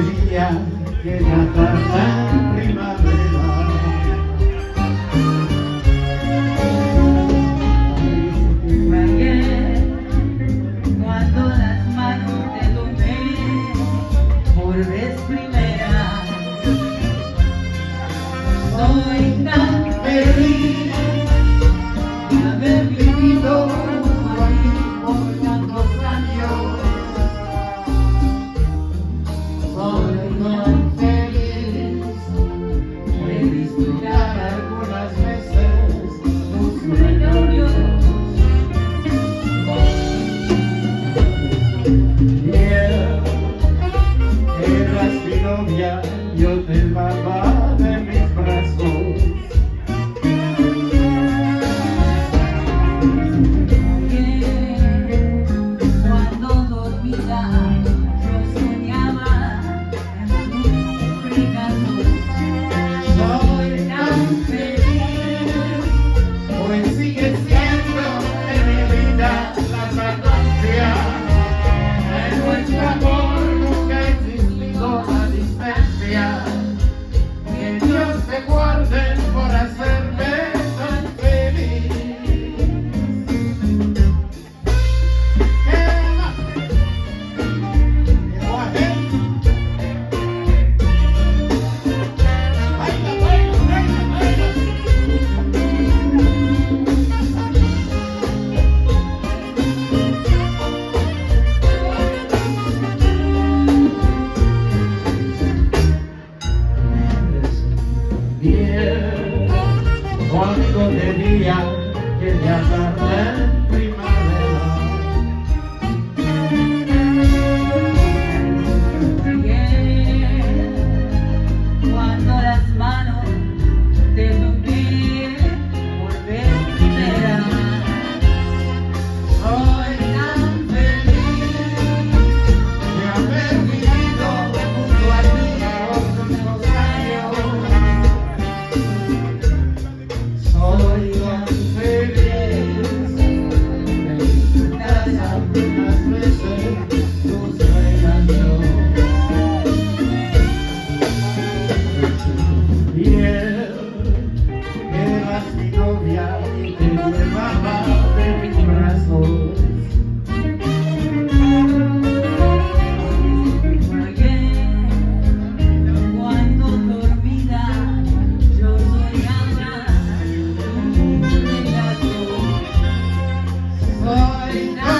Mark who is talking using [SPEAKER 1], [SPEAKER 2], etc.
[SPEAKER 1] día que ya tarda en primavera.
[SPEAKER 2] Cuando las manos te tomé por vez primera, soy tan feliz de haber vivido junto a ti por tantos años. Soy tan feliz de disfrutar algunas veces tus sueños. Eras mi novia, yo te amaba de mis brazos. Cuando dormida yo soñaba en tu regazo. Soy tan feliz, hoy sigue siendo en mi vida la fragancia de nuestro amor. Nunca existió la distancia. Que Dios te guarde por hacerme tan feliz. ¿Qué más? ¿Qué guaje? Baila, baila, baila, baila. Cuando te diga que ya tarda en primavera. Cuando las manos te toqué por vez primera, soy tan feliz de haber vivido junto a ti por tantos años. Soy tan feliz de disfrutar algunas veces tus regalos. Eras mi novia y te llevaba de mis brazos. Cuando dormida yo soñaba tu regazo. Soy tan